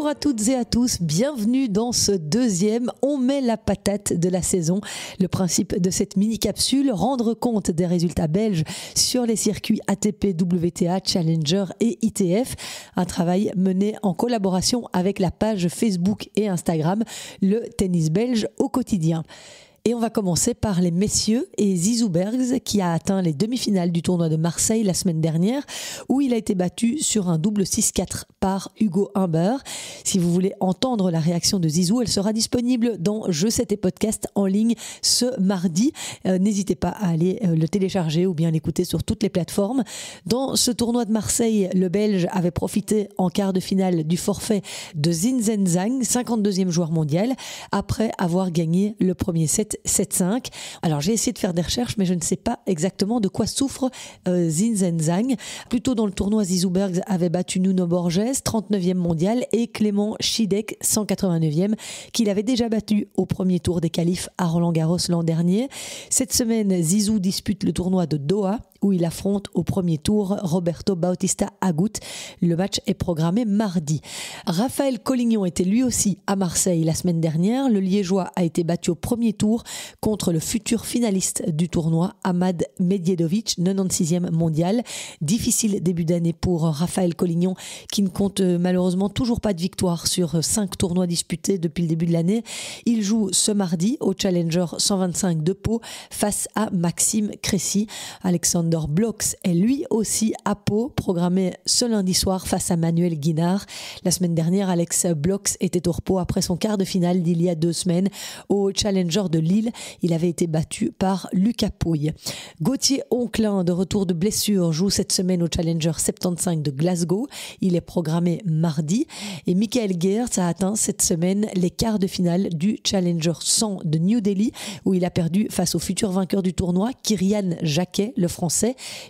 Bonjour à toutes et à tous, bienvenue dans ce deuxième On met la patate de la saison. Le principe de cette mini-capsule, rendre compte des résultats belges sur les circuits ATP, WTA, Challenger et ITF. Un travail mené en collaboration avec la page Facebook et Instagram, le tennis belge au quotidien. Et on va commencer par les messieurs et Zizou Bergs qui a atteint les demi-finales du tournoi de Marseille la semaine dernière où il a été battu sur un double 6-4 par Hugo Humbert. Si vous voulez entendre la réaction de Zizou, elle sera disponible dans Je sais tes podcasts en ligne ce mardi. N'hésitez pas à aller le télécharger ou bien l'écouter sur toutes les plateformes. Dans ce tournoi de Marseille, le Belge avait profité en quart de finale du forfait de Zinzhen Zhang, 52e joueur mondial, après avoir gagné le premier set 7-5. Alors j'ai essayé de faire des recherches mais je ne sais pas exactement de quoi souffre Zinzhen Zhang. Plus tôt dans le tournoi, Zizou Bergs avait battu Nuno Borges, 39e mondial, et Clément Chidec, 189e, qu'il avait déjà battu au premier tour des qualifs à Roland-Garros l'an dernier. Cette semaine, Zizou dispute le tournoi de Doha où il affronte au premier tour Roberto Bautista Agut. Le match est programmé mardi. Raphaël Collignon était lui aussi à Marseille la semaine dernière. Le Liégeois a été battu au premier tour contre le futur finaliste du tournoi, Ahmad Medjedovic, 96e mondial. Difficile début d'année pour Raphaël Collignon qui ne compte malheureusement toujours pas de victoire sur 5 tournois disputés depuis le début de l'année. Il joue ce mardi au Challenger 125 de Pau face à Maxime Cressy. Alexander Blox est lui aussi à Pau, programmé ce lundi soir face à Manuel Guinard. La semaine dernière, Alex Blox était au repos après son quart de finale d'il y a 2 semaines au Challenger de Lille. Il avait été battu par Lucas Pouille. Gauthier Onclin, de retour de blessure, joue cette semaine au Challenger 75 de Glasgow. Il est programmé mardi. Et Michael Geerts a atteint cette semaine les quarts de finale du Challenger 100 de New Delhi, où il a perdu face au futur vainqueur du tournoi, Kyrian Jacquet, le Français.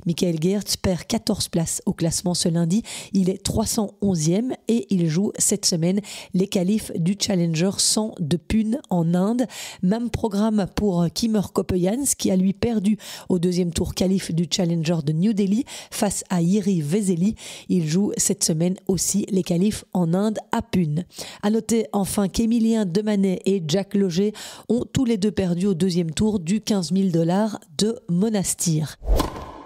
Michael Geerts perd 14 places au classement ce lundi. Il est 311e et il joue cette semaine les qualifs du Challenger 100 de Pune en Inde. Même programme pour Kimmer Coppejans qui a lui perdu au deuxième tour qualif du Challenger de New Delhi face à Jiri Vesely. Il joue cette semaine aussi les qualifs en Inde à Pune. À noter enfin qu'Emilien Demanet et Jack Loger ont tous les deux perdu au deuxième tour du 15 000 $ de Monastir.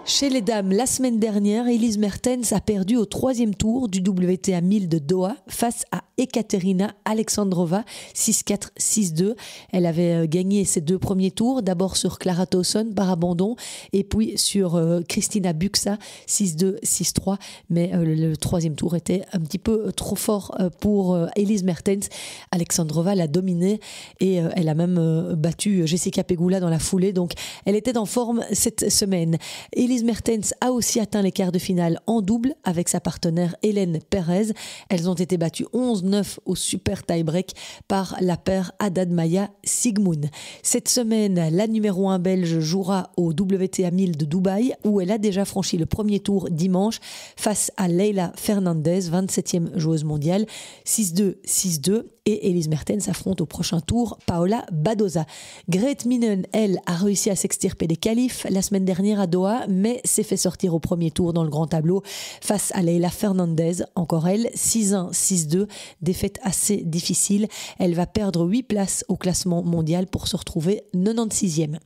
Chez les dames, la semaine dernière, Elise Mertens a perdu au 3e tour du WTA 1000 de Doha face à Ekaterina Alexandrova, 6-4, 6-2. Elle avait gagné ses 2 premiers tours, d'abord sur Clara Towson par abandon et puis sur Kristina Buxa, 6-2, 6-3. Mais le 3e tour était un petit peu trop fort pour Elise Mertens. Alexandrova l'a dominée et elle a même battu Jessica Pegula dans la foulée. Donc elle était en forme cette semaine. Elise Mertens a aussi atteint les quarts de finale en double avec sa partenaire Hélène Pérez. Elles ont été battues 11-9 au super tie-break par la paire Haddad Maia Sigmund. Cette semaine, la numéro 1 belge jouera au WTA 1000 de Dubaï où elle a déjà franchi le premier tour dimanche face à Leila Fernandez, 27e joueuse mondiale, 6-2, 6-2. Et Elise Mertens affronte au prochain tour Paola Badoza. Grete Minen, elle, a réussi à s'extirper des qualifs la semaine dernière à Doha, mais s'est fait sortir au premier tour dans le grand tableau face à Leila Fernandez. Encore elle, 6-1, 6-2, défaite assez difficile. Elle va perdre 8 places au classement mondial pour se retrouver 96e.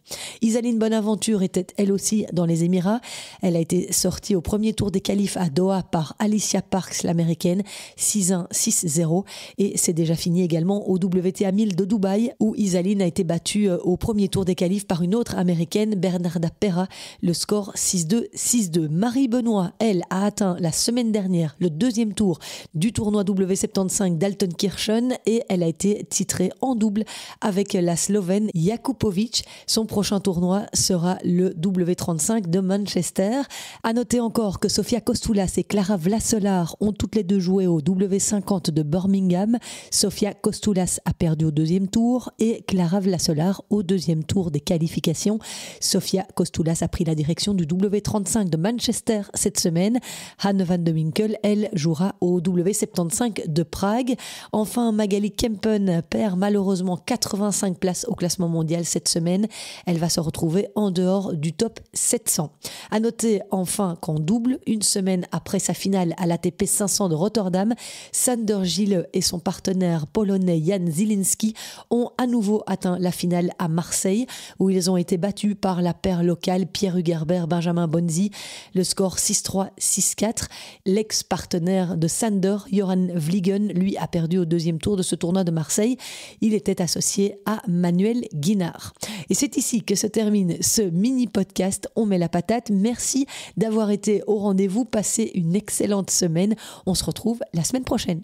Isaline Bonaventure était elle aussi dans les Émirats. Elle a été sortie au premier tour des qualifs à Doha par Alicia Parks, l'américaine, 6-1, 6-0, et c'est déjà fini également au WTA 1000 de Dubaï où Isaline a été battue au premier tour des qualifs par une autre américaine, Bernarda Pera, le score 6-2, 6-2. Marie Benoît, elle, a atteint la semaine dernière le 2e tour du tournoi W75 d'Altenkirchen et elle a été titrée en double avec la Slovène Jakupovic. Son prochain tournoi sera le W35 de Manchester. À noter encore que Sofia Kostoulas et Clara Vlasolar ont toutes les deux joué au W50 de Birmingham. Sofia Sofia Kostoulas a perdu au deuxième tour et Clara Vlassolar au deuxième tour des qualifications. Sofia Kostoulas a pris la direction du W35 de Manchester cette semaine. Hanne van de Winkel, elle, jouera au W75 de Prague. Enfin, Magali Kempen perd malheureusement 85 places au classement mondial cette semaine. Elle va se retrouver en dehors du top 700. À noter enfin qu'en double, une semaine après sa finale à l'ATP 500 de Rotterdam, Sander Gille et son partenaire polonais Jan Zielinski ont à nouveau atteint la finale à Marseille, où ils ont été battus par la paire locale Pierre Hugerbert, Benjamin Bonzi. Le score 6-3, 6-4. L'ex-partenaire de Sander, Joran Vliegen, lui a perdu au deuxième tour de ce tournoi de Marseille. Il était associé à Manuel Guinard. Et c'est ici que se termine ce mini-podcast On met la patate. Merci d'avoir été au rendez-vous. Passez une excellente semaine. On se retrouve la semaine prochaine.